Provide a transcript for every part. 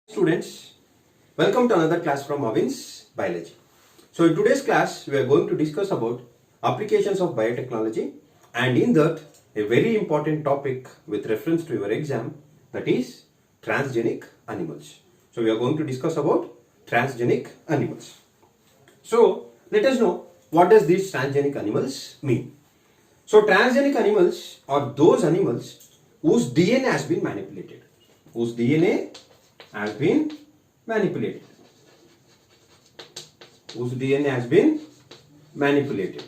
Students, welcome to another class from Avin's Biology. So in today's class, we are going to discuss about applications of biotechnology, and in that a very important topic with reference to your exam, that is transgenic animals. So we are going to discuss about transgenic animals. So let us know what does these transgenic animals mean. So transgenic animals are those animals whose DNA has been manipulated. Whose DNA has been manipulated. Whose DNA has been manipulated.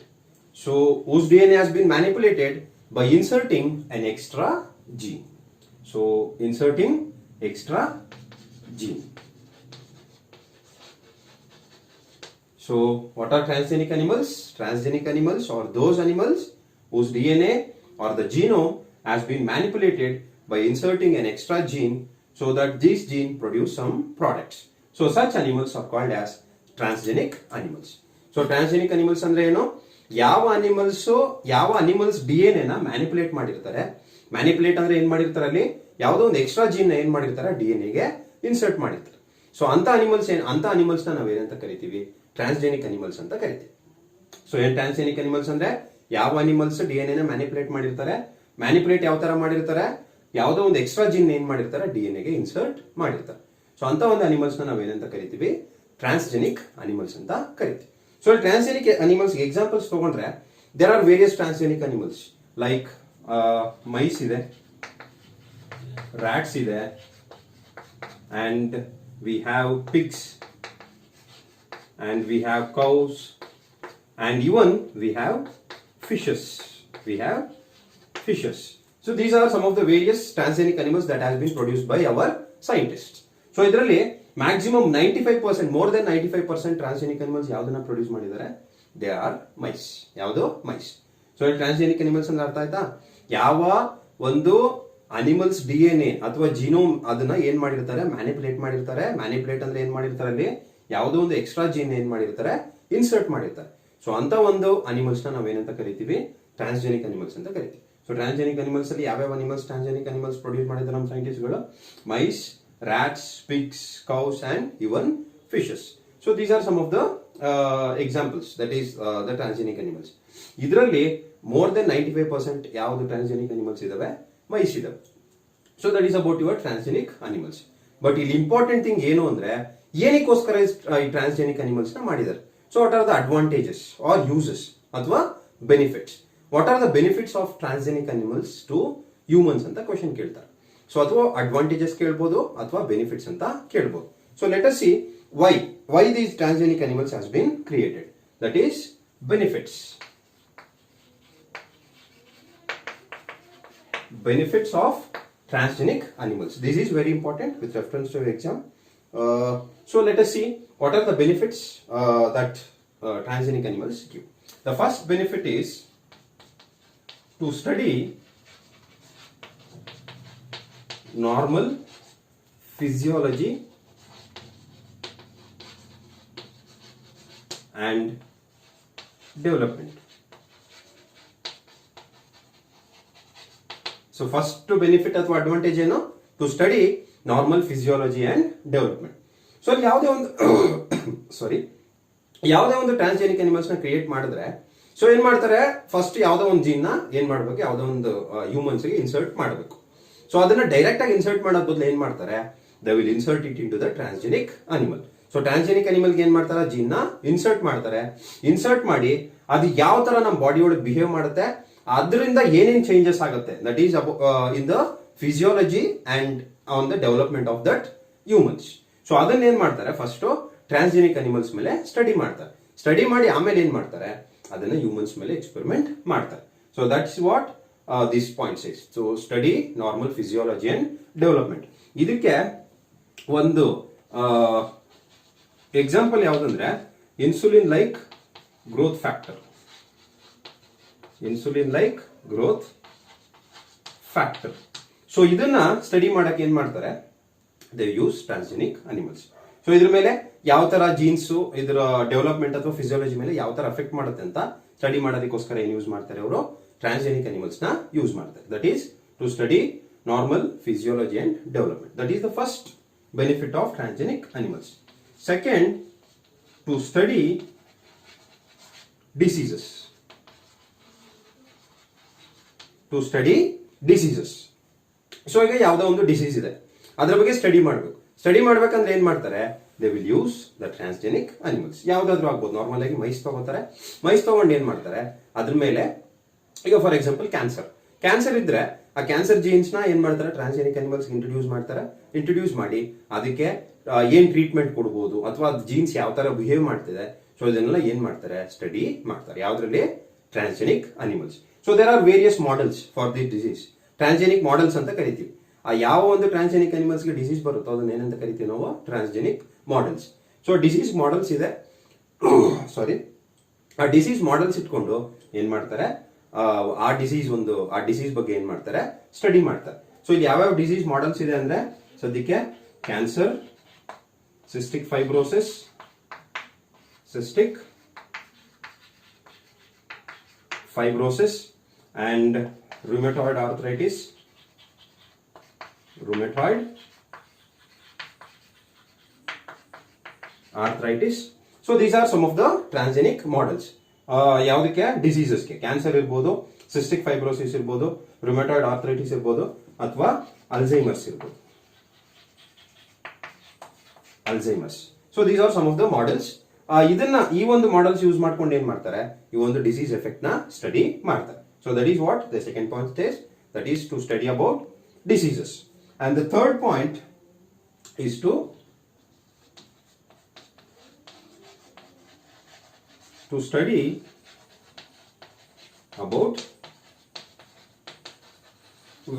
So whose DNA has been manipulated by inserting an extra gene. So inserting extra gene. So what are transgenic animals? Transgenic animals are those animals whose DNA or the genome has been manipulated by inserting an extra gene so that this gene produce some products. So such animals are called as transgenic animals. So transgenic animals ಅಂದ್ರೆ ಏನು? ಯಾವ animals DNA ನ manipulate ಮಾಡಿರ್ತಾರೆ. Manipulate ಅಂದ್ರೆ ಏನ್ ಮಾಡಿರ್ತಾರೆ, ಅಲ್ಲಿ ಯಾವುದೋ ಒಂದು ಎಕ್ಸ್ಟ್ರಾ ಜೀನ್ ನ ಏನ್ ಮಾಡಿರ್ತಾರೆ, DNA ಗೆ ಇನ್ಸರ್ಟ್ ಮಾಡಿರ್ತಾರೆ. ಸೊ ಅಂತ ಅನಿಮಲ್ಸ್ ನ ನಾವೇನಂತ ಕರಿತೀವಿ? ಟ್ರಾನ್ಸ್ಜೆನಿಕ್ ಅನಿಮಲ್ಸ್ ಅಂತ ಕರಿತೀವಿ. ಸೊ ಏನ್ ಟ್ರಾನ್ಸ್ಜೆನಿಕ್ ಅನಿಮಲ್ಸ್ ಅಂದ್ರೆ ಯಾವ ಅನಿಮಲ್ಸ್ DNA ನ ಮ್ಯಾನಿಪುಲೇಟ್ ಮಾಡಿರ್ತಾರೆ, ಮ್ಯಾನಿಪುಲೇಟ್ ಯಾವ ತರ ಮಾಡಿರ್ತಾರೆ, ಯಾವುದೋ ಒಂದು ಎಕ್ಸ್ಟ್ರಾ ಜೀನ್ ಏನ್ ಮಾಡಿರ್ತಾರೆ, DNA ಗೆ ಇನ್ಸರ್ಟ್ ಮಾಡಿರ್ತಾರೆ. ಸೊ ಅಂತ ಒಂದು ಅನಿಮಲ್ಸ್ ನ ನಾವೇನಂತ ಕರಿತೀವಿ? ಟ್ರಾನ್ಸ್ಜೆನಿಕ್ ಅನಿಮಲ್ಸ್ ಅಂತ ಕರಿತೀವಿ. ಸೊ ಟ್ರಾನ್ಸ್ಜೆನಿಕ್ ಅನಿಮಲ್ಸ್ ಎಕ್ಸಾಂಪಲ್ಸ್ ತಗೊಂಡ್ರೆ there are various transgenic animals like mice ಇದೆ, rats ಇದೆ, and we have pigs, and we have cows, and even we have fishes. So these are some of the various transgenic animals that has been produced by our scientists. So ಇದರಲ್ಲಿ maximum 95%, more than 95% transgenic animals ಯಾವುದನ್ನ produce ಮಾಡಿದ್ದಾರೆ? They are mice. ಯಾವುದು? mice. So transgenic animals ಅಂದ್ರೆ ಅರ್ಥ ಆಯ್ತಾ? ಯಾವ ಒಂದು animals DNA ಅಥವಾ ಜಿನೋಮ್ ಅದನ್ನ ಏನ್ ಮಾಡಿರ್ತಾರೆ, ಮ್ಯಾನಿಪುಲೇಟ್ ಮಾಡಿರ್ತಾರೆ. ಮ್ಯಾನಿಪುಲೇಟ್ ಅಂದ್ರೆ ಏನ್ ಮಾಡಿರ್ತಾರೆ, ಅಲ್ಲಿ ಯಾವುದೋ ಒಂದು ಎಕ್ಸ್ಟ್ರಾ ಜೀನ್ ಏನ್ ಮಾಡಿರ್ತಾರೆ, ಇನ್ಸರ್ಟ್ ಮಾಡಿರ್ತಾರೆ. ಸೊ ಅಂತ ಒಂದು ಅನಿಮಲ್ಸ್ ನ ನಾವೇನಂತ ಕರಿತೀವಿ? ಟ್ರಾನ್ಸ್ಜೆನಿಕ್ ಅನಿಮಲ್ಸ್ ಅಂತ ಕರಿತೀವಿ. ಸೊ ಟ್ರಾನ್ಸ್ಜೆನಿಕ್ ಅನಿಮಲ್ಸ್ ಅಲ್ಲಿ ಯಾವ್ಯಾವ ಅನಿಮಲ್ಸ್ ಟ್ರಾನ್ಸ್ಜೆನಿಕ್ ಅನಿಮಲ್ಸ್ ಪ್ರೊಡ್ಯೂಸ್ ಮಾಡಿದ್ದಾರೆ ನಮ್ಮ ಸೈಂಟಿಸ್ಟ್ ಗಳು? Mice, rats, pigs, cows, and even fishes. So these are some of the examples, that is the transgenic animals. ಇದರಲ್ಲಿ more than 95% ಯಾವುದು transgenic animals ಇದಾವೆ? Mice ಇದಾವೆ. So that is about your transgenic animals. But ಇಲ್ಲಿ important thing ಏನು ಅಂದ್ರೆ ಏನಕ್ಕೋಸ್ಕರ ಈ transgenic animals ನ ಮಾಡಿದ್ದಾರೆ? So what are the advantages or uses ಅಥವಾ benefits? What are the benefits of transgenic animals to humans ಅಂತ ಕ್ವಶನ್ ಕೇಳ್ತಾರೆ. ಸೊ ಅಥವಾ ಅಡ್ವಾಂಟೇಜಸ್ ಕೇಳ್ಬೋದು ಅಥವಾ ಬೆನಿಫಿಟ್ಸ್ ಅಂತ ಕೇಳ್ಬೋದು. So let us see why these transgenic animals has been created. That is benefits. Benefits of transgenic animals. This is very important with reference to your exam. So let us see what are the benefits that transgenic animals give. The first benefit is to study normal physiology and development. So first benefit ಅಥವಾ advantage ಏನು? To study normal physiology and development. So ಅಲ್ಲಿ ಯಾವುದೇ ಒಂದು transgenic animals ನ create ಮಾಡಿದ್ರೆ so ಏನ್ ಮಾಡ್ತಾರೆ, first ಯಾವ್ದೋ ಒಂದು ಜೀನ್ ನ ಏನ್ ಮಾಡ್ಬೇಕು, ಯಾವ್ದೋ ಒಂದು ಹ್ಯೂಮನ್ಸ್ ಗೆ ಇನ್ಸರ್ಟ್ ಮಾಡಬೇಕು. ಸೊ ಅದನ್ನ ಡೈರೆಕ್ಟ್ ಆಗಿ ಇನ್ಸರ್ಟ್ ಮಾಡೋದ್ ಬದಲು ಏನ್ ಮಾಡ್ತಾರೆ, they will insert it into the transgenic animal. So transgenic animal ಏನ್ ಮಾಡ್ತಾರೆ, ಜೀನ್ ನ ಇನ್ಸರ್ಟ್ ಮಾಡ್ತಾರೆ. ಇನ್ಸರ್ಟ್ ಮಾಡಿ ಅದು ಯಾವ ತರ ನಮ್ಮ ಬಾಡಿ ಒಳಗೆ ಬಿಹೇವ್ ಮಾಡುತ್ತೆ, ಅದರಿಂದ ಏನೇನ್ ಚೇಂಜಸ್ ಆಗುತ್ತೆ, that is in the physiology and on the development of that humans. So ಅದನ್ನ ಏನ್ ಮಾಡ್ತಾರೆ, ಫಸ್ಟ್ ಟ್ರಾನ್ಸ್ಜೆನಿಕ್ ಅನಿಮಲ್ಸ್ ಮೇಲೆ ಸ್ಟಡಿ ಮಾಡ್ತಾರೆ. ಸ್ಟಡಿ ಮಾಡಿ ಆಮೇಲೆ ಏನ್ ಮಾಡ್ತಾರೆ, ಅದನ್ನ ಹ್ಯೂಮನ್ಸ್ ಮೇಲೆ ಎಕ್ಸ್ಪೆರಿಮೆಂಟ್ ಮಾಡ್ತಾರೆ. So that's what this point is. So study normal physiology and development. ಇದಕ್ಕೆ ಒಂದು ಎಕ್ಸಾಂಪಲ್ ಯಾವ್ದಂದ್ರೆ insulin like growth factor. Insulin like growth factor. So ಇದನ್ನ ಸ್ಟಡಿ ಮಾಡಕ್ಕೆ ಏನ್ ಮಾಡ್ತಾರೆ, they use transgenic animals. So ಇದ್ರ ಮೇಲೆ ಯಾವ ತರ ಜೀನ್ಸ್ ಇದರ ಡೆವಲಪ್ಮೆಂಟ್ ಅಥವಾ ಫಿಸಿಯಾಲಜಿ ಮೇಲೆ ಯಾವ ತರ ಅಫೆಕ್ಟ್ ಮಾಡುತ್ತೆ ಅಂತ ಸ್ಟಡಿ ಮಾಡೋದಕ್ಕೋಸ್ಕರ ಏನ್ ಯೂಸ್ ಮಾಡ್ತಾರೆ ಅವರು? ಟ್ರಾನ್ಸ್ಜೆನಿಕ್ ಅನಿಮಲ್ಸ್ ನ ಯೂಸ್ ಮಾಡ್ತಾರೆ. That is to study normal physiology and development. That is the first benefit of transgenic animals. Second, to study diseases. To study diseases. So ಈಗ ಯಾವುದೋ ಒಂದು ಡಿಸೀಸ್ ಇದೆ, ಅದರ ಬಗ್ಗೆ ಸ್ಟಡಿ ಮಾಡಬೇಕು. ಸ್ಟಡಿ ಮಾಡ್ಬೇಕಂದ್ರೆ ಏನ್ ಮಾಡ್ತಾರೆ, they will use the transgenic animals. ಯಾವ್ದಾದ್ರು ಆಗ್ಬೋದು, ನಾರ್ಮಲ್ ಆಗಿ ಮೈಸ್ ತಗೋತಾರೆ. ಮೈಸ್ ತಗೊಂಡು ಏನ್ ಮಾಡ್ತಾರೆ, ಅದ್ರ ಮೇಲೆ ಈಗ ಫಾರ್ ಎಕ್ಸಾಂಪಲ್ ಕ್ಯಾನ್ಸರ್ ಇದ್ರೆ ಆ ಕ್ಯಾನ್ಸರ್ ಜೀನ್ಸ್ ನ ಏನ್ ಮಾಡ್ತಾರೆ, ಟ್ರಾನ್ಸ್ಜೆನಿಕ್ ಅನಿಮಲ್ಸ್ ಇಂಟ್ರೊಡ್ಯೂಸ್ ಮಾಡ್ತಾರೆ. ಇಂಟ್ರೊಡ್ಯೂಸ್ ಮಾಡಿ ಅದಕ್ಕೆ ಏನ್ ಟ್ರೀಟ್ಮೆಂಟ್ ಕೊಡ್ಬೋದು ಅಥವಾ ಜೀನ್ಸ್ ಯಾವ ತರ ಬಿಹೇವ್ ಮಾಡ್ತಿದೆ, ಸೊ ಇದನ್ನೆಲ್ಲ ಏನ್ ಮಾಡ್ತಾರೆ, ಸ್ಟಡಿ ಮಾಡ್ತಾರೆ. ಯಾವ್ದ್ರಲ್ಲಿ, transgenic animals. So there are various models for this disease. Transgenic models ಅಂತ ಕರಿತೀವಿ. ಆ ಯಾವ ಒಂದು ಟ್ರಾನ್ಸ್ಜೆನಿಕ್ ಅನಿಮಲ್ಸ್ಗೆ ಡಿಸೀಸ್ ಬರುತ್ತೋ ಅದನ್ನ ಏನಂತ ಕರಿತೀವಿ ನಾವು, transgenic models. So disease models ಇದೆ, ಸಾರಿ, ಆ ಡಿಸೀಸ್ ಮಾಡೆಲ್ಸ್ ಇಟ್ಕೊಂಡು ಏನ್ ಮಾಡ್ತಾರೆ, ಆ ಡಿಸೀಸ್ ಬಗ್ಗೆ ಏನ್ ಮಾಡ್ತಾರೆ, ಸ್ಟಡಿ ಮಾಡ್ತಾರೆ. ಸೊ ಇಲ್ಲಿ ಯಾವ್ಯಾವ ಡಿಸೀಸ್ ಮಾಡೆಲ್ಸ್ ಇದೆ ಅಂದ್ರೆ ಸದ್ಯಕ್ಕೆ cancer, cystic fibrosis, and rheumatoid arthritis, so these are some of the transgenic models. ಯಾವುದಕ್ಕೆ, ಡಿಸೀಸಸ್ಗೆ. ಕ್ಯಾನ್ಸರ್ ಇರ್ಬೋದು, ಸಿಸ್ಟಿಕ್ ಫೈಬ್ರೋಸಿಸ್ ಇರ್ಬೋದು, ರುಮೆಟಾಯ್ಡ್ ಆರ್ಥರೈಟಿಸ್ ಇರ್ಬೋದು, ಅಥವಾ ಅಲ್ಝೈಮರ್ಸ್ ಇರ್ಬೋದು. So these are some of the models. ಈ ಒಂದು ಮಾಡೆಲ್ಸ್ ಯೂಸ್ ಮಾಡ್ಕೊಂಡು ಏನ್ ಮಾಡ್ತಾರೆ, ಈ ಒಂದು ಡಿಸೀಸ್ ಎಫೆಕ್ಟ್ ನ ಸ್ಟಡಿ ಮಾಡ್ತಾರೆ. So that is what the second point is, that is to study about diseases. And the third point is to study about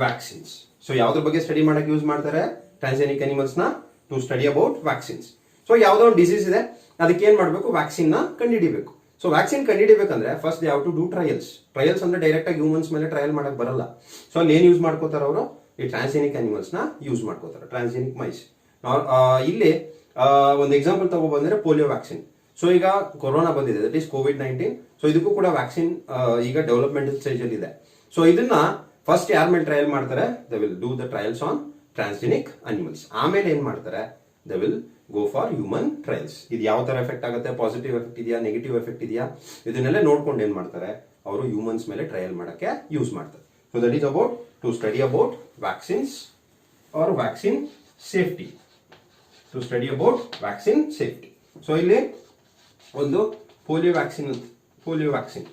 vaccines. So ಯಾವ್ದ್ರ ಬಗ್ಗೆ ಸ್ಟಡಿ ಮಾಡಕ್ಕೆ ಯೂಸ್ ಮಾಡ್ತಾರೆ, ಟ್ರಾನ್ಸ್ಜೆನಿಕ್ ಅನಿಮಲ್ಸ್ ನ, to study about vaccines. So ಯಾವ್ದೋ ಒಂದು disease ಇದೆ, ಅದಕ್ಕೆ ಏನ್ ಮಾಡಬೇಕು, ವ್ಯಾಕ್ಸಿನ್ ನ ಕಂಡುಹಿಡಿಬೇಕು. ಸೊ ವ್ಯಾಕ್ಸಿನ್ ಕಂಡುಹಿಡಿಬೇಕಂದ್ರೆ first they have to do trials ಅಂದ್ರೆ ಡೈರೆಕ್ಟ್ ಆಗಿ ಹ್ಯೂಮನ್ಸ್ ಮೇಲೆ ಟ್ರಯಲ್ ಮಾಡಕ್ ಬರಲ್ಲ. ಸೊ ಅಲ್ಲಿ ಏನ್ ಯೂಸ್ ಮಾಡ್ಕೋತಾರ ಅವರು, ಈ ಟ್ರಾನ್ಸ್ಜೆನಿಕ್ ಅನಿಮಲ್ಸ್ ನ ಯೂಸ್ ಮಾಡ್ಕೋತಾರೆ, ಟ್ರಾನ್ಸ್ಜೆನಿಕ್ ಮೈಸ್. ಇಲ್ಲಿ ಒಂದು ಎಕ್ಸಾಂಪಲ್ ತಗೊಬಂದ್ರೆ ಪೋಲಿಯೋ ವ್ಯಾಕ್ಸಿನ್. ಸೊ ಈಗ ಕೊರೋನಾ ಬಂದಿದೆ, ದಟ್ ಈಸ್ ಕೋವಿಡ್-19. ಸೊ ಇದಕ್ಕೂ ಕೂಡ ವ್ಯಾಕ್ಸಿನ್ ಈಗ ಡೆವಲಪ್ಮೆಂಟ್ ಸ್ಟೇಜ್ ಅಲ್ಲಿ ಇದೆ. ಸೊ ಇದನ್ನ ಫಸ್ಟ್ ಯಾರ ಮೇಲೆ ಟ್ರಯಲ್ ಮಾಡ್ತಾರೆ, they will do the trials on transgenic animals. ಆಮೇಲೆ ಏನ್ ಮಾಡ್ತಾರೆ, they will go for human trials. ಇದು ಯಾವ ತರ ಎಫೆಕ್ಟ್ ಆಗುತ್ತೆ, ಪಾಸಿಟಿವ್ ಎಫೆಕ್ಟ್ ಇದೆಯಾ, ನೆಗೆಟಿವ್ ಎಫೆಕ್ಟ್ ಇದೆಯಾ, ಇದನ್ನೆಲ್ಲ ನೋಡ್ಕೊಂಡು ಏನ್ ಮಾಡ್ತಾರೆ, ಅವರು ಹ್ಯೂಮನ್ಸ್ ಮೇಲೆ ಟ್ರಯಲ್ ಮಾಡಕ್ಕೆ ಯೂಸ್ ಮಾಡ್ತಾರೆ. So that is about to study about vaccines or vaccine safety. To study about vaccine safety. So ಇಲ್ಲಿ ಒಂದು ಪೋಲಿಯೋ ವ್ಯಾಕ್ಸಿನ್.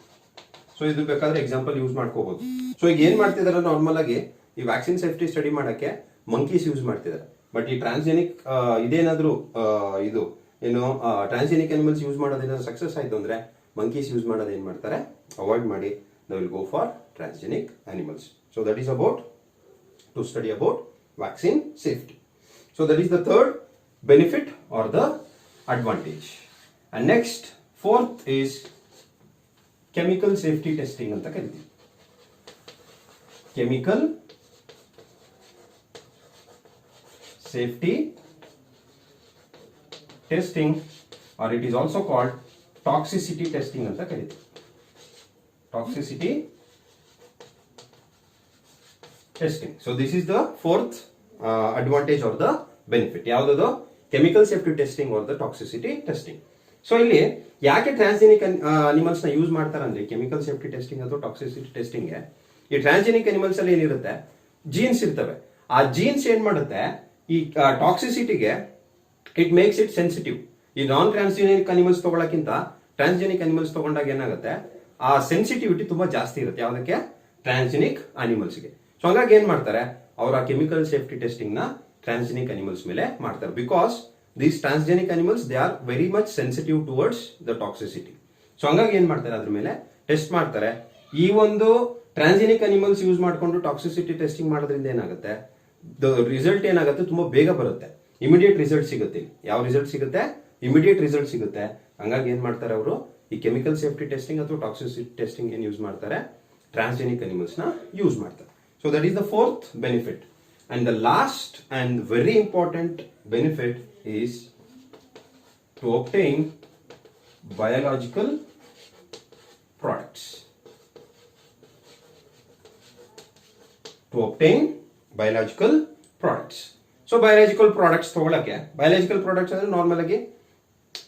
ಸೊ ಇದು ಬೇಕಾದ್ರೆ ಎಕ್ಸಾಂಪಲ್ ಯೂಸ್ ಮಾಡ್ಕೋಬಹುದು. ಸೊ ಈಗ ಏನ್ ಮಾಡ್ತಿದಾರೆ, ನಾರ್ಮಲ್ ಆಗಿ ಈ ವ್ಯಾಕ್ಸಿನ್ ಸೇಫ್ಟಿ ಸ್ಟಡಿ ಮಾಡಕ್ಕೆ ಮಂಕೀಸ್ ಯೂಸ್ ಮಾಡ್ತಿದ್ದಾರೆ. ಬಟ್ ಈ ಟ್ರಾನ್ಸ್ಜೆನಿಕ್ ಇದೇನಾದ್ರೂ ಇದು ಏನು ಟ್ರಾನ್ಸ್ಜೆನಿಕ್ ಅನಿಮಲ್ಸ್ ಯೂಸ್ ಮಾಡೋದೇನಾದ್ರು ಸಕ್ಸಸ್ ಆಯ್ತು ಅಂದ್ರೆ ಮಂಕೀಸ್ ಯೂಸ್ ಮಾಡೋದು ಏನ್ ಮಾಡ್ತಾರೆ, ಅವಾಯ್ಡ್ ಮಾಡಿ they will go for transgenic animals. So that is about to study about vaccine safety. So that is the third benefit or the advantage. And next fourth is chemical safety testing ಅಂತ ಕರಿತೀವಿ. Chemical safety testing, or it is also called toxicity testing anta karite. Toxicity testing. So this is the fourth advantage or the benefit. ಯಾವುದು, chemical safety testing or the toxicity testing. So ಇಲ್ಲಿ ಯಾಕೆ transgenic animals ನ use ಮಾಡ್ತಾರೆ ಅಂದ್ರೆ chemical safety testing ಅಥವಾ toxicity testing. ಈ transgenic animals ಅಲ್ಲಿ ಏನಿರುತ್ತೆ, ಜೀನ್ಸ್ ಇರ್ತವೆ. ಆ ಜೀನ್ಸ್ ಏನ್ ಮಾಡುತ್ತೆ, ಈ ಟಾಕ್ಸಿಸಿಟಿಗೆ ಇಟ್ ಮೇಕ್ಸ್ ಇಟ್ ಸೆನ್ಸಿಟಿವ್. ಈ ನಾನ್ ಟ್ರಾನ್ಸ್ಜೆನಿಕ್ ಅನಿಮಲ್ಸ್ ತಗೊಳಕ್ಕಿಂತ ಟ್ರಾನ್ಸ್ಜೆನಿಕ್ ಅನಿಮಲ್ಸ್ ತಗೊಂಡಾಗ ಏನಾಗುತ್ತೆ, ಆ ಸೆನ್ಸಿಟಿವಿಟಿ ತುಂಬಾ ಜಾಸ್ತಿ ಇರುತ್ತೆ. ಯಾವ್ದಕ್ಕೆ, ಟ್ರಾನ್ಸ್ಜೆನಿಕ್ ಅನಿಮಲ್ಸ್ಗೆ. ಸೊ ಹಂಗಾಗಿ ಏನ್ ಮಾಡ್ತಾರೆ, ಅವ್ರ ಕೆಮಿಕಲ್ ಸೇಫ್ಟಿ ಟೆಸ್ಟಿಂಗ್ ನ ಟ್ರಾನ್ಸ್ಜೆನಿಕ್ ಅನಿಮಲ್ಸ್ ಮೇಲೆ ಮಾಡ್ತಾರೆ. Because these transgenic animals they are very much sensitive towards the toxicity. So ಹಂಗಾಗಿ ಏನ್ ಮಾಡ್ತಾರೆ, ಅದ್ರ ಮೇಲೆ ಟೆಸ್ಟ್ ಮಾಡ್ತಾರೆ. ಈ ಒಂದು ಟ್ರಾನ್ಸ್ಜೆನಿಕ್ ಅನಿಮಲ್ಸ್ ಯೂಸ್ ಮಾಡ್ಕೊಂಡು ಟಾಕ್ಸಿಸಿಟಿ ಟೆಸ್ಟಿಂಗ್ ಮಾಡೋದ್ರಿಂದ ಏನಾಗುತ್ತೆ, ರಿಸಲ್ಟ್ ಏನಾಗುತ್ತೆ, ತುಂಬಾ ಬೇಗ ಬರುತ್ತೆ, ಇಮಿಡಿಯೇಟ್ ರಿಸಲ್ಟ್ ಸಿಗುತ್ತೆ. ಯಾವ ರಿಸಲ್ಟ್ ಸಿಗುತ್ತೆ, ಇಮಿಡಿಯೇಟ್ ರಿಸಲ್ಟ್ ಸಿಗುತ್ತೆ. ಹಂಗಾಗಿ ಏನ್ ಮಾಡ್ತಾರೆ ಅವರು, ಈ ಕೆಮಿಕಲ್ ಸೇಫ್ಟಿ ಟೆಸ್ಟಿಂಗ್ ಅಥವಾ ಟಾಕ್ಸಿಸಿಟಿ ಟೆಸ್ಟಿಂಗ್ ಏನ್ ಯೂಸ್ ಮಾಡ್ತಾರೆ, ಟ್ರಾನ್ಸ್ಜೆನಿಕ್ ಅನಿಮಲ್ಸ್ ನ ಯೂಸ್ ಮಾಡ್ತಾರೆ. So that is the fourth benefit. And the last and very important benefit is to obtain biological products. To obtain biological products. So biological products ತಗೊಳಕ್ಕೆ, biological products ಅಂದ್ರೆ normal ಆಗಿ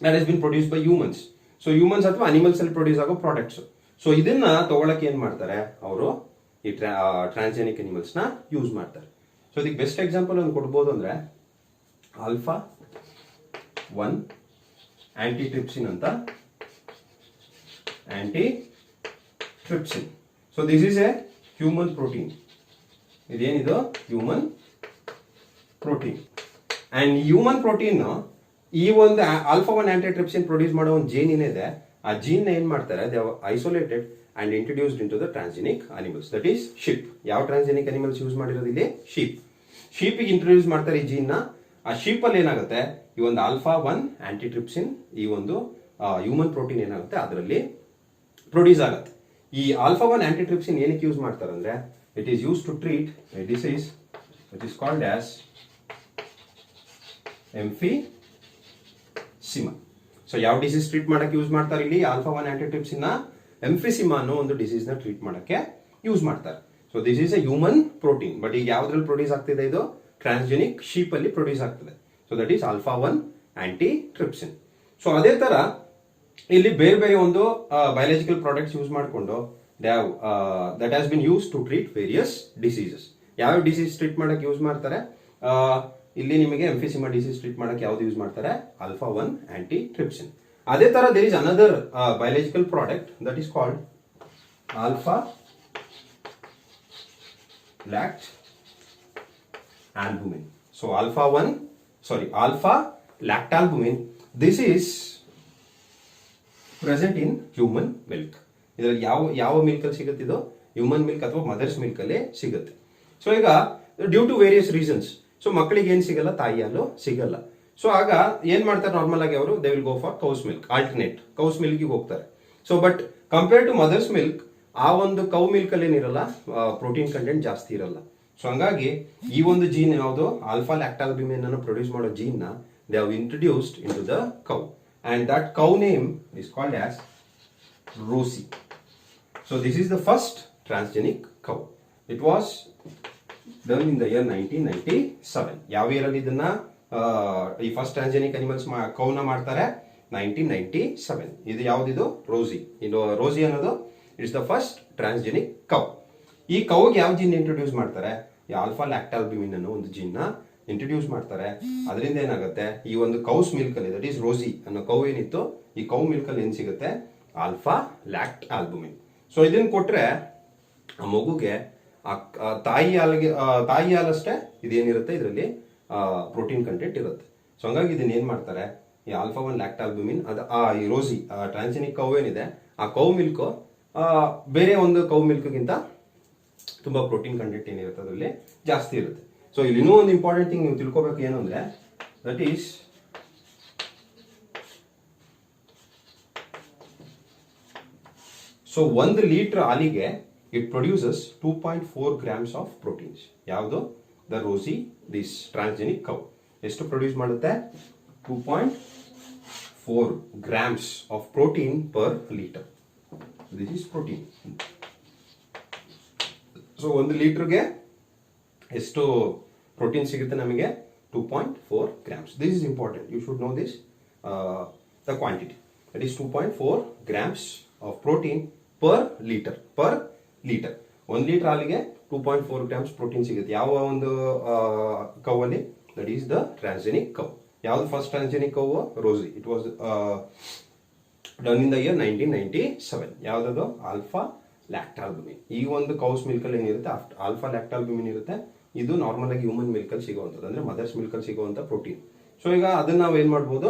that has been produced by humans. So humans ಅಥವಾ animals ಅಲ್ಲಿ produce ಆಗೋ products. So ಇದನ್ನ ತಗೊಳಕ್ಕೆ ಏನ್ ಮಾಡ್ತಾರೆ ಅವರು, ಈ ಟ್ರಾನ್ಸ್ಜೆನಿಕ್ ಅನಿಮಲ್ಸ್ ನ ಯೂಸ್ ಮಾಡ್ತಾರೆ. ಸೊ ಇದಕ್ಕೆ ಬೆಸ್ಟ್ ಎಕ್ಸಾಂಪಲ್ ಒಂದು ಕೊಡ್ಬೋದು ಅಂದ್ರೆ ಆಲ್ಫಾ 1 ಆಂಟಿಟ್ರಿಪ್ಸಿನ್ ಅಂತ, antitrypsin. So this is a human protein. ಇದೇನಿದು human protein. And human protein ಈ ಒಂದು ಆಲ್ಫಾ 1 ಆಂಟಿಟ್ರಿಪ್ಸಿನ್ ಪ್ರೊಡ್ಯೂಸ್ ಮಾಡೋ ಒಂದು ಜೀನ್ ಏನಿದೆ, ಆ ಜೀನ್ ಏನ್ ಮಾಡ್ತಾರೆ, they isolated and introduced into the transgenic animals, that is sheep. ಯಾವ ಟ್ರಾನ್ಸ್ಜೆನಿಕ್ ಅನಿಮಲ್ಸ್ ಯೂಸ್ ಮಾಡಿರೋದು ಇಲ್ಲಿ? ಶೀಪ್. ಶೀಪಿಗೆ ಇಂಟ್ರೊಡ್ಯೂಸ್ ಮಾಡ್ತಾರೆ ಈ ಜೀನ್ ನ. ಆ ಶೀಪ್ ಅಲ್ಲಿ ಏನಾಗುತ್ತೆ, ಈ ಒಂದು ಆಲ್ಫಾ 1 ಆಂಟಿಟ್ರಿಪ್ಸಿನ್ ಈ ಒಂದು ಹ್ಯೂಮನ್ ಪ್ರೋಟೀನ್ ಏನಾಗುತ್ತೆ ಅದರಲ್ಲಿ ಪ್ರೊಡ್ಯೂಸ್ ಆಗುತ್ತೆ. ಈ ಆಲ್ಫಾ 1 ಆಂಟಿಟ್ರಿಪ್ಸಿನ್ ಏನಕ್ಕೆ ಯೂಸ್ ಮಾಡ್ತಾರೆ ಅಂದ್ರೆ, it is use to treat a disease which is called as emphysema. So ಯಾವ ಡಿಸೀಸ್ ಟ್ರೀಟ್ ಮಾಡಕ್ಕೆ ಯೂಸ್ ಮಾಡ್ತಾರೆ ಇಲ್ಲಿ? ಆಲ್ಫಾ 1 ಆಂಟಿಟ್ರಿಪ್ಸಿನ್ ನ ಎಂಫಿಸಿಮಾ ಅನ್ನೋ ಒಂದು ಡಿಸೀಸ್ ನ ಟ್ರೀಟ್ ಮಾಡಕ್ಕೆ ಯೂಸ್ ಮಾಡ್ತಾರೆ. So this is a human protein. But ಈಗ ಯಾವ್ದ್ರಲ್ಲಿ ಪ್ರೊಡ್ಯೂಸ್ ಆಗ್ತಿದೆ ಇದು? ಟ್ರಾನ್ಸ್ಜೆನಿಕ್ ಶೀಪ್ ಅಲ್ಲಿ ಪ್ರೊಡ್ಯೂಸ್ ಆಗ್ತದೆ. So that is alpha 1 antitrypsin. So ಅದೇ ತರ ಇಲ್ಲಿ ಬೇರೆ ಬೇರೆ ಒಂದು ಬಯಾಲಜಿಕಲ್ ಪ್ರಾಡಕ್ಟ್ಸ್ ಯೂಸ್ ಮಾಡಿಕೊಂಡು that has been use to treat various diseases. ಯಾವ ಡಿಸೀಸ್ ಟ್ರೀಟ್ ಮಾಡಕ್ಕೆ ಯೂಸ್ ಮಾಡ್ತಾರೆ? ಇಲ್ಲಿ ನಿಮಗೆ ಎಂಫಿಸಿಮಾ ಡಿಸೀಸ್ ಟ್ರೀಟ್ ಮಾಡಕ್ಕೆ ಯಾವ್ದು ಯೂಸ್ ಮಾಡ್ತಾರೆ? Alpha 1 antitrypsin. ಅದೇ ತರ there is another biological product that is called alpha lactalbumin. So alpha lactalbumin, this is present in human milk. ಇದರಲ್ಲಿ ಯಾವ ಮಿಲ್ಕ್ ಅಲ್ಲಿ ಸಿಗುತ್ತೆ ಇದು? ಹ್ಯೂಮನ್ ಮಿಲ್ಕ್ ಅಥವಾ ಮದರ್ಸ್ ಮಿಲ್ಕ್ ಅಲ್ಲೇ ಸಿಗುತ್ತೆ. ಸೊ ಈಗ due to various reasons, so ಮಕ್ಕಳಿಗೆ ಏನ್ ಸಿಗಲ್ಲ, ತಾಯಿ ಹಾಲು ಸಿಗಲ್ಲ. ಸೊ ಆಗ ಏನ್ ಮಾಡ್ತಾರೆ ನಾರ್ಮಲ್ ಆಗಿ ಅವರು, they will go for ಕೌಸ್ milk, alternate cow's milk ಗೆ ಹೋಗ್ತಾರೆ. So but compare to mother's milk, ಆ ಒಂದು ಕೌ ಮಿಲ್ಕ್ ಅಲ್ಲಿ ಏನಿರಲ್ಲ, ಪ್ರೋಟೀನ್ ಕಂಟೆಂಟ್ ಜಾಸ್ತಿ ಇರಲ್ಲ. ಸೊ ಹಂಗಾಗಿ ಈ ಒಂದು ಜೀನ್ ಯಾವುದು, ಆಲ್ಫಾ ಲ್ಯಾಕ್ಟಾಲ್ಬುಮಿನ್ ಅನ್ನು ಪ್ರೊಡ್ಯೂಸ್ ಮಾಡೋ ಜೀನ್ ನ they have introduced into the cow, and that cow name is called as Rosie. So this is the first transgenic cow. It was done in the year 1997. ಯಾವ year ಅಲ್ಲಿ ಇದನ್ನ ಈ first transgenic animals ಕೌನ ಮಾಡ್ತಾರೆ? 1997. ಇದು ಯಾವ್ದಿದು? ರೋಸಿ. ಇದು ರೋಸಿ ಅನ್ನೋದು it's the first transgenic cow. ಈ ಕೌಗೆ ಯಾವ ಜೀನ್ ಇಂಟ್ರೊಡ್ಯೂಸ್ ಮಾಡ್ತಾರೆ? ಈ ಆಲ್ಫಾ ಲ್ಯಾಕ್ಟಾಲ್ಬುಮಿನ್ ಅನ್ನೋ ಒಂದು ಜೀನ್ ನ ಇಂಟ್ರೊಡ್ಯೂಸ್ ಮಾಡ್ತಾರೆ. ಅದರಿಂದ ಏನಾಗುತ್ತೆ, ಈ ಒಂದು ಕೌಸ್ ಮಿಲ್ಕ್ ಅಲ್ಲಿ, ದಟ್ ಈಸ್ ರೋಸಿ ಅನ್ನೋ ಕೌ ಏನಿತ್ತು, ಈ ಕೌ ಮಿಲ್ಕ್ ಅಲ್ಲಿ ಏನ್ ಸಿಗುತ್ತೆ? Alpha lactalbumin. ಸೊ ಇದನ್ನ ಕೊಟ್ರೆ ಆ ಮಗುಗೆ ತಾಯಿ ಹಾಲಷ್ಟೇ ಇದೇನಿರುತ್ತೆ ಇದರಲ್ಲಿ ಪ್ರೋಟೀನ್ ಕಂಟೆಂಟ್ ಇರುತ್ತೆ. ಸೊ ಹಂಗಾಗಿ ಇದನ್ನ ಏನ್ ಮಾಡ್ತಾರೆ, ಈ ಆಲ್ಫಾ 1 ಲ್ಯಾಕ್ಟಾಲ್ಬುಮಿನ್ ಈ ರೋಸಿ ಟ್ರಾನ್ಸ್ಜೆನಿಕ್ ಕೌ ಏನಿದೆ, ಆ ಕೌ ಮಿಲ್ಕ್ ಬೇರೆ ಒಂದು ಕೌ ಮಿಲ್ಕ್ಗಿಂತ ತುಂಬಾ ಪ್ರೋಟೀನ್ ಕಂಟೆಂಟ್ ಏನಿರುತ್ತೆ ಅದರಲ್ಲಿ ಜಾಸ್ತಿ ಇರುತ್ತೆ. ಸೊ ಇಲ್ಲಿ ಇನ್ನೂ ಒಂದು ಇಂಪಾರ್ಟೆಂಟ್ ಥಿಂಗ್ ನೀವು ತಿಳ್ಕೊಬೇಕು ಏನು ಅಂದ್ರೆ, ದಟ್ ಈಸ್ ಸೊ 1 ಲೀಟರ್ ಹಾಲಿಗೆ it produces 2.4 grams of proteins. ಯಾವುದು? The Rosie, this transgenic cow ಎಷ್ಟು ಪ್ರೊಡ್ಯೂಸ್ ಮಾಡುತ್ತೆ? 2.4 grams of protein per litre. This is protein. So 1 ಲೀಟರ್ಗೆ ಎಷ್ಟು ಪ್ರೋಟೀನ್ ಸಿಗುತ್ತೆ ನಮಗೆ? 2.4 grams. This is important. You should know this the quantity. That is 2.4 grams of protein per litre. 1 litre ಹಾಲಿಗೆ 2.4 grams protein ಸಿಗುತ್ತೆ. ಯಾವ ಒಂದು cow ಅಲ್ಲಿ? That is the transgenic cow. ಯಾವ್ದು first transgenic cow? Rosie. It was done in the year 1997. ಯಾವ್ದದು? Alpha lactalbumin. ಈ ಒಂದು ಕೌಸ್ milk ಅಲ್ಲಿ ಏನಿರುತ್ತೆ ಆಲ್ಫಾ ಲ್ಯಾಕ್ಟಾಲ್ಬುಮಿನ್ ಇರುತ್ತೆ. ಇದು ನಾರ್ಮಲ್ ಆಗಿ ಹ್ಯೂಮನ್ ಮಿಲ್ಕ್ ಅಲ್ಲಿ ಸಿಗುವಂಥದ್ದು, ಅಂದ್ರೆ ಮದರ್ಸ್ ಮಿಲ್ಕ್ ಅಲ್ಲಿ ಸಿಗುವಂತ ಪ್ರೋಟೀನ್. ಸೊ ಈಗ ಅದನ್ನ ನಾವ್ ಏನ್ ಮಾಡ್ಬೋದು,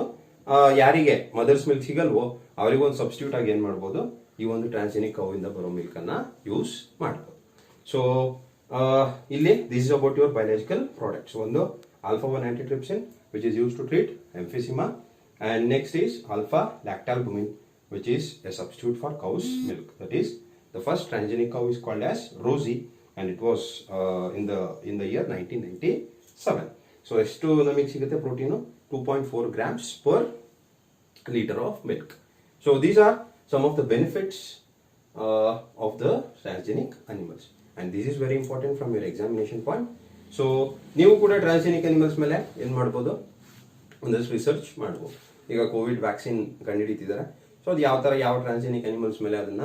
ಯಾರಿಗೆ ಮದರ್ಸ್ ಮಿಲ್ಕ್ ಸಿಗಲ್ವೋ ಅವರಿಗೆ ಒಂದು ಸಬ್ಸ್ಟಿಟ್ಯೂಟ್ ಆಗಿ ಏನ್ ಮಾಡ್ಬೋದು, ಈ ಒಂದು ಟ್ರಾನ್ಸ್ಜೆನಿಕ್ ಕೌ ಇಂದ ಬರೋ ಮಿಲ್ಕ್ ಅನ್ನ ಯೂಸ್ ಮಾಡ್ಬೋದು. ಸೊ ಇಲ್ಲಿ this is about your biological products. ಒಂದು alpha 1 antitrypsin which is use to treat emphysema, and next is alpha lactalbumin which is a substitute for ಕೌಸ್ milk. That is the first transgenic cow is called as Rosie, and it was in the year 1997. So ಎಷ್ಟು ನಮಗೆ ಸಿಗುತ್ತೆ protein? 2.4 grams per liter of milk. So these are some of the benefits of the transgenic animals, and this is very important from your examination point. So ನೀವು ಕೂಡ transgenic animals ಮೇಲೆ ಏನ್ ಮಾಡ್ಬೋದು, ಒಂದಷ್ಟು research ಮಾಡ್ಬೋದು. ಈಗ ಕೋವಿಡ್ ವ್ಯಾಕ್ಸಿನ್ ಕಂಡುಹಿಡಿತಿದ್ದಾರೆ, ಸೊ ಅದು ಯಾವ ತರ ಯಾವ ಟ್ರಾನ್ಸ್ಜೆನಿಕ್ ಅನಿಮಲ್ಸ್ ಮೇಲೆ ಅದನ್ನ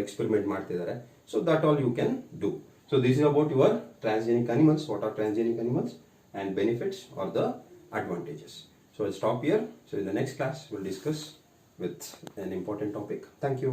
ಎಕ್ಸ್ಪೆರಿಮೆಂಟ್ ಮಾಡ್ತಿದ್ದಾರೆ. So that all you can do. So this is about your transgenic animals, what are transgenic animals and benefits or the advantages. So I'll stop here. So in the next class we'll discuss with an important topic. Thank you.